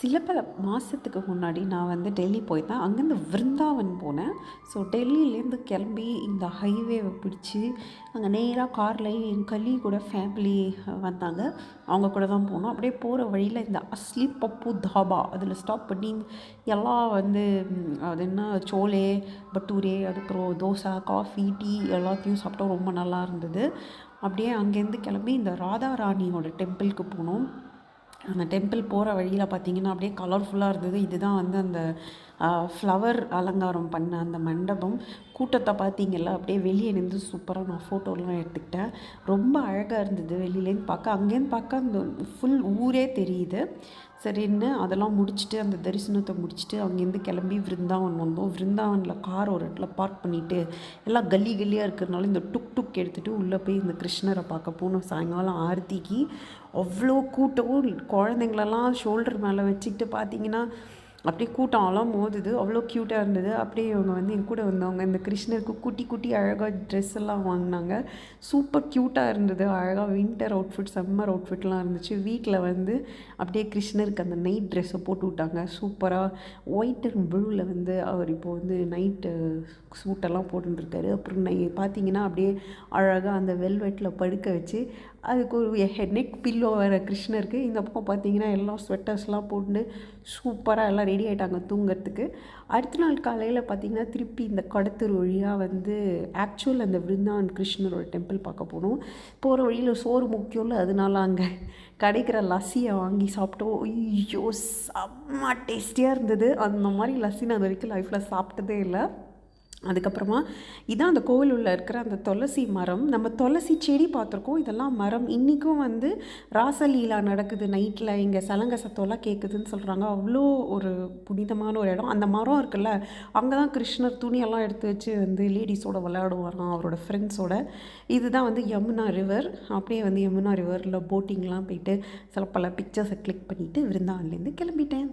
சில பல மாதத்துக்கு முன்னாடி நான் வந்து டெல்லி போயிருந்தேன். அங்கேருந்து விருந்தாவன் போனேன். ஸோ டெல்லியிலேருந்து கிளம்பி இந்த ஹைவேவை பிடிச்சி அங்கே நேராக காரில் என் கூட ஃபேமிலி வந்தாங்க. அவங்க கூட தான் போனோம். அப்படியே போகிற வழியில் இந்த அஸ்லி பப்பு தாபா அதில் ஸ்டாப் பண்ணி எல்லாம் வந்து அது என்ன சோலே பட்டூரே, அதுக்கப்புறம் தோசை, காஃபி, டீ எல்லாத்தையும் சாப்பிட்டோம். ரொம்ப நல்லா இருந்தது. அப்படியே அங்கேருந்து கிளம்பி இந்த ராதா ராணியோட டெம்பிளுக்கு போனோம். அந்த டெம்பிள் போகிற வழியில் பார்த்திங்கன்னா அப்படியே கலர்ஃபுல்லாக இருந்தது. இதுதான் வந்து அந்த ஃப்ளவர் அலங்காரம் பண்ண அந்த மண்டபம். கூட்டத்தை பார்த்திங்கல்ல, அப்படியே வெளியே நின்று சூப்பராக நான் ஃபோட்டோலாம் எடுத்துக்கிட்டேன். ரொம்ப அழகாக இருந்தது வெளியிலேருந்து பார்க்க. அங்கேருந்து பார்க்க அந்த ஃபுல் ஊரே தெரியுது. சரின்னு அதெல்லாம் முடிச்சுட்டு அந்த தரிசனத்தை முடிச்சுட்டு அங்கேருந்து கிளம்பி விருந்தாவன் வந்தோம். விருந்தாவனில் கார் ஒரு இடத்துல பார்க் பண்ணிவிட்டு எல்லாம் கல்லியாக இருக்கிறதுனால இந்த டுக் எடுத்துகிட்டு உள்ளே போய் இந்த கிருஷ்ணரை பார்க்க போனோம். சாயங்காலம் ஆரத்திக்கு அவ்வளோ கூட்டமும், குழந்தைங்களெல்லாம் ஷோல்டர் மேலே வச்சுக்கிட்டு பார்த்திங்கன்னா அப்படியே கூட்டம் அலாம் மோதுது. அவ்வளோ க்யூட்டாக இருந்தது. அப்படியே இவங்க வந்து என் கூட வந்தவங்க இந்த கிருஷ்ணருக்கு குட்டி அழகாக ட்ரெஸ் எல்லாம் வாங்கினாங்க. சூப்பர் க்யூட்டாக இருந்தது. அழகாக வின்டர் அவுட்ஃபிட், சம்மர் அவுட்ஃபிட்லாம் இருந்துச்சு. வீட்டில் வந்து அப்படியே கிருஷ்ணருக்கு அந்த நைட் ட்ரெஸ்ஸை போட்டு விட்டாங்க. சூப்பராக ஒயிட் அண்ட் ப்ளூவில் வந்து அவர் இப்போது வந்து நைட்டு சூட்டெல்லாம் போட்டுருக்காரு. அப்புறம் பார்த்தீங்கன்னா அப்படியே அழகாக அந்த வெல்வெட்டில் படுக்க வச்சு அதுக்கு ஒரு நெக் பில்லோ வேறு கிருஷ்ணருக்கு. இந்த பக்கம் பார்த்தீங்கன்னா எல்லாம் ஸ்வெட்டர்ஸ்லாம் போட்டு சூப்பராக எல்லாம் ரெடி ஆகிட்டாங்க தூங்கிறதுக்கு. அடுத்த நாள் காலையில் பார்த்திங்கன்னா திருப்பி இந்த கடத்தூர் வழியாக வந்து ஆக்சுவல் அந்த விருந்தாவன் கிருஷ்ணரோட டெம்பிள் பார்க்க போனோம். போகிற வழியில் சோறு முக்கியம்ல, அதனால அங்கே கிடைக்கிற லஸ்ஸியை வாங்கி சாப்பிட்டோம். ஐயோ செம்ம டேஸ்டியாக இருந்தது. அந்த மாதிரி லஸ்ஸி நான் அது வரைக்கும் லைஃப்பில் சாப்பிட்டதே இல்லை. அதுக்கப்புறமா இதான் அந்த கோவில் உள்ள இருக்கிற அந்த துளசி மரம். நம்ம துளசி செடி பார்த்துருக்கோம், இதெல்லாம் மரம். இன்றைக்கும் வந்து ராசலீலா நடக்குது நைட்டில், இங்கே சலங்க சத்தம்லாம் கேட்குதுன்னு சொல்கிறாங்க. அவ்வளோ ஒரு புனிதமான ஒரு இடம். அந்த மரம் இருக்குல்ல, அங்கே தான் கிருஷ்ணர் துணியெல்லாம் எடுத்து வச்சு வந்து லேடிஸோட விளையாடுவாராம் அவரோட ஃப்ரெண்ட்ஸோட. இதுதான் வந்து யமுனா ரிவர். அப்படியே வந்து யமுனா ரிவரில் போட்டிங்லாம் போயிட்டு சில பல பிக்சர்ஸை கிளிக் பண்ணிவிட்டு விருந்தாவன்லேருந்து கிளம்பிட்டேன்.